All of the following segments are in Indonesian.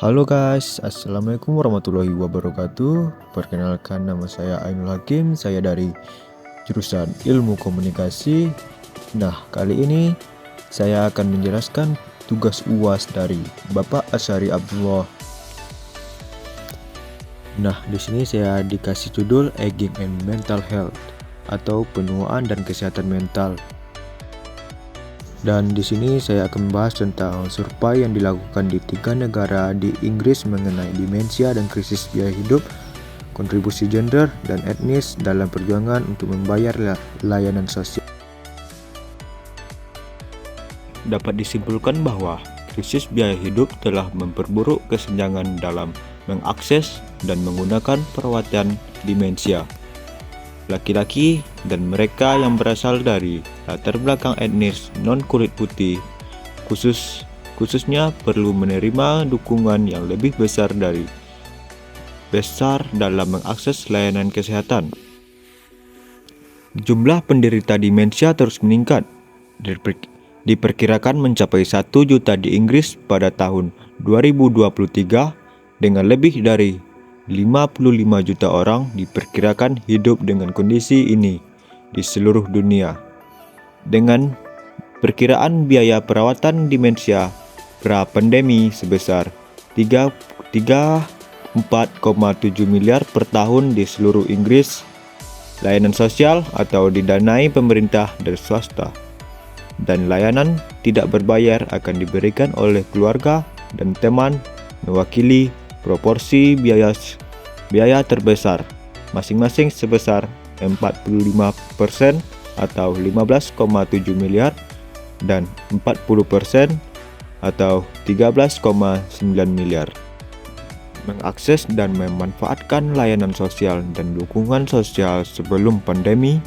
Halo guys, Assalamualaikum warahmatullahi wabarakatuh. Perkenalkan, nama saya Ainul Hakim, saya dari jurusan Ilmu Komunikasi. Nah, kali ini saya akan menjelaskan tugas UAS dari Bapak Asyari Abdullah. Nah, di sini saya dikasih judul Aging and Mental Health atau penuaan dan kesehatan mental. Dan di sini saya akan membahas tentang survei yang dilakukan di 3 negara di Inggris mengenai demensia dan krisis biaya hidup, kontribusi gender dan etnis dalam perjuangan untuk membayar layanan sosial. Dapat disimpulkan bahwa krisis biaya hidup telah memperburuk kesenjangan dalam mengakses dan menggunakan perawatan demensia. Laki-laki dan mereka yang berasal dari latar belakang etnis non-kulit putih khususnya perlu menerima dukungan yang lebih besar dalam mengakses layanan kesehatan. Jumlah penderita demensia terus meningkat, diperkirakan mencapai 1 juta di Inggris pada tahun 2023 dengan lebih dari 55 juta orang diperkirakan hidup dengan kondisi ini di seluruh dunia. Dengan perkiraan biaya perawatan demensia pra-pandemi sebesar 34,7 miliar per tahun di seluruh Inggris, layanan sosial atau didanai pemerintah dan swasta, dan layanan tidak berbayar akan diberikan oleh keluarga dan teman mewakili proporsi biaya terbesar, masing-masing sebesar 45% atau 15,7 miliar dan 40% atau 13,9 miliar. Mengakses dan memanfaatkan layanan sosial dan dukungan sosial sebelum pandemi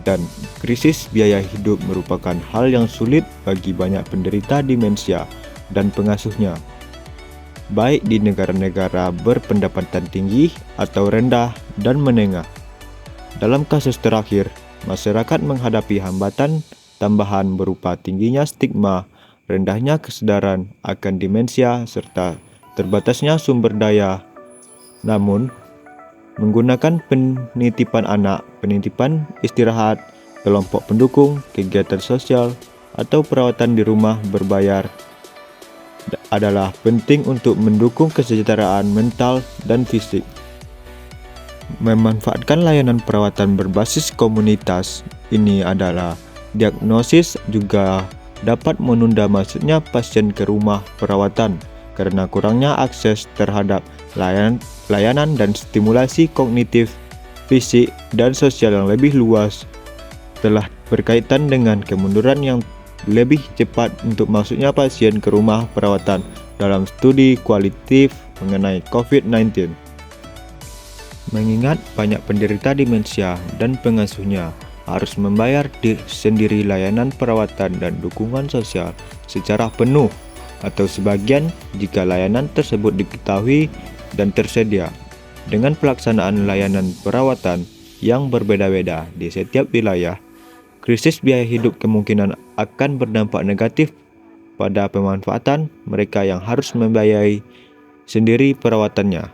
dan krisis biaya hidup merupakan hal yang sulit bagi banyak penderita demensia dan pengasuhnya, baik di negara-negara berpendapatan tinggi atau rendah dan menengah. Dalam kasus terakhir, masyarakat menghadapi hambatan tambahan berupa tingginya stigma, rendahnya kesadaran akan demensia, serta terbatasnya sumber daya. Namun, menggunakan penitipan anak, penitipan istirahat, kelompok pendukung, kegiatan sosial, atau perawatan di rumah berbayar adalah penting untuk mendukung kesejahteraan mental dan fisik. Memanfaatkan layanan perawatan berbasis komunitas ini adalah diagnosis juga dapat menunda masuknya pasien ke rumah perawatan karena kurangnya akses terhadap layanan dan stimulasi kognitif, fisik, dan sosial yang lebih luas telah berkaitan dengan kemunduran yang lebih cepat untuk masuknya pasien ke rumah perawatan dalam studi kualitatif mengenai COVID-19. Mengingat banyak penderita demensia dan pengasuhnya harus membayar sendiri layanan perawatan dan dukungan sosial secara penuh atau sebagian jika layanan tersebut diketahui dan tersedia. Dengan pelaksanaan layanan perawatan yang berbeda-beda di setiap wilayah, krisis biaya hidup kemungkinan akan berdampak negatif pada pemanfaatan mereka yang harus membiayai sendiri perawatannya,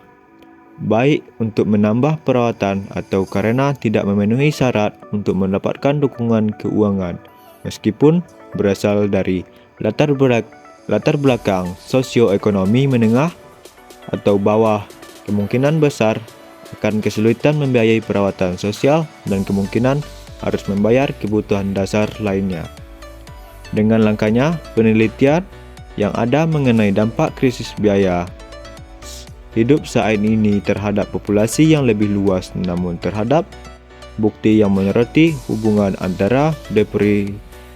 baik untuk menambah perawatan atau karena tidak memenuhi syarat untuk mendapatkan dukungan keuangan, meskipun berasal dari latar belakang sosioekonomi menengah atau bawah. Kemungkinan besar akan kesulitan membiayai perawatan sosial dan kemungkinan harus membayar kebutuhan dasar lainnya. Dengan langkahnya, penelitian yang ada mengenai dampak krisis biaya hidup saat ini terhadap populasi yang lebih luas, namun terhadap bukti yang menyoroti hubungan antara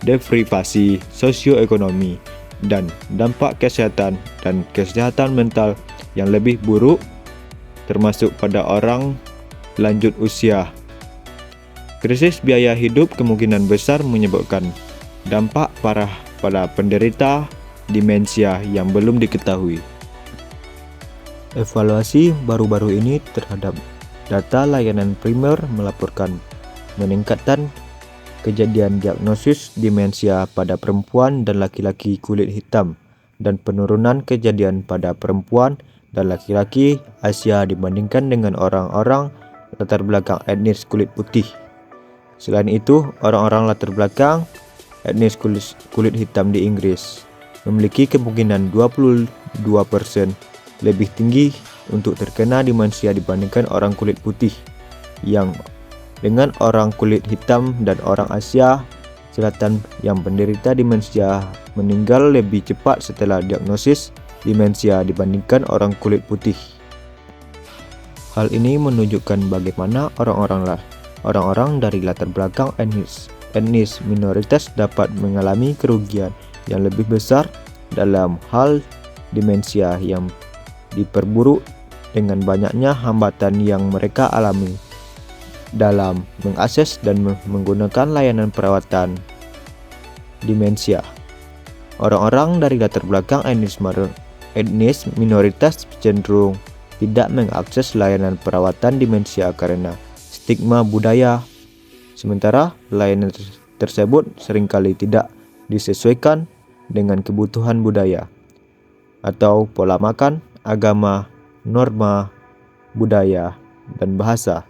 deprivasi sosioekonomi dan dampak kesehatan dan kesehatan mental yang lebih buruk, termasuk pada orang lanjut usia. Krisis biaya hidup kemungkinan besar menyebabkan dampak parah pada penderita demensia yang belum diketahui. Evaluasi baru-baru ini terhadap data layanan primer melaporkan meningkatan kejadian diagnosis demensia pada perempuan dan laki-laki kulit hitam dan penurunan kejadian pada perempuan dan laki-laki Asia dibandingkan dengan orang-orang latar belakang etnis kulit putih. Selain itu, orang-orang latar belakang etnis kulit hitam di Inggris memiliki kemungkinan 22% lebih tinggi untuk terkena demensia dibandingkan orang kulit putih, yang dengan orang kulit hitam dan orang Asia Selatan yang penderita demensia meninggal lebih cepat setelah diagnosis demensia dibandingkan orang kulit putih. Hal ini menunjukkan bagaimana orang-orang dari latar belakang etnis minoritas dapat mengalami kerugian yang lebih besar dalam hal demensia yang diperburuk dengan banyaknya hambatan yang mereka alami dalam mengakses dan menggunakan layanan perawatan demensia. Orang-orang dari latar belakang etnis minoritas cenderung tidak mengakses layanan perawatan demensia karena stigma budaya, sementara layanan tersebut seringkali tidak disesuaikan dengan kebutuhan budaya atau pola makan, agama, norma, budaya, dan bahasa.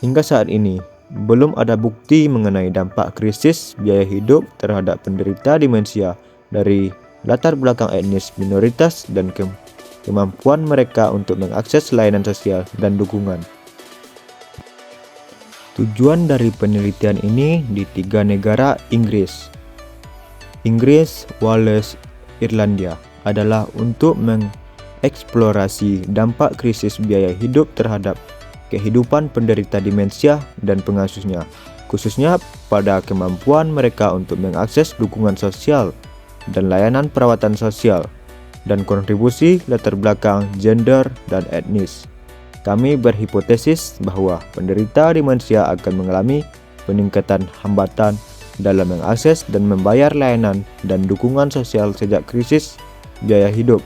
Hingga saat ini, belum ada bukti mengenai dampak krisis biaya hidup terhadap penderita demensia dari latar belakang etnis minoritas dan kemampuan mereka untuk mengakses layanan sosial dan dukungan. Tujuan dari penelitian ini di 3 negara Inggris, Wales, Irlandia adalah untuk mengeksplorasi dampak krisis biaya hidup terhadap kehidupan penderita demensia dan pengasuhnya, khususnya pada kemampuan mereka untuk mengakses dukungan sosial dan layanan perawatan sosial, dan kontribusi latar belakang gender dan etnis. Kami berhipotesis bahwa penderita demensia akan mengalami peningkatan hambatan dalam mengakses dan membayar layanan dan dukungan sosial sejak krisis biaya hidup,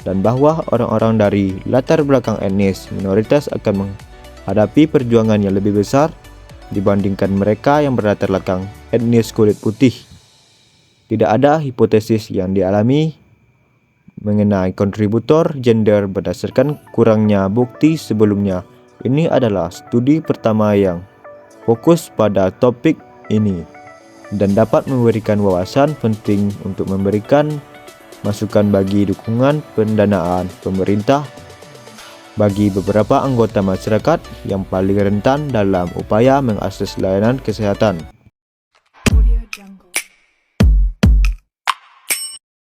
dan bahwa orang-orang dari latar belakang etnis minoritas akan menghadapi perjuangan yang lebih besar dibandingkan mereka yang berlatar belakang etnis kulit putih. Tidak ada hipotesis yang dialami mengenai kontributor gender berdasarkan kurangnya bukti sebelumnya. Ini adalah studi pertama yang fokus pada topik ini dan dapat memberikan wawasan penting untuk memberikan masukan bagi dukungan pendanaan pemerintah bagi beberapa anggota masyarakat yang paling rentan dalam upaya mengakses layanan kesehatan.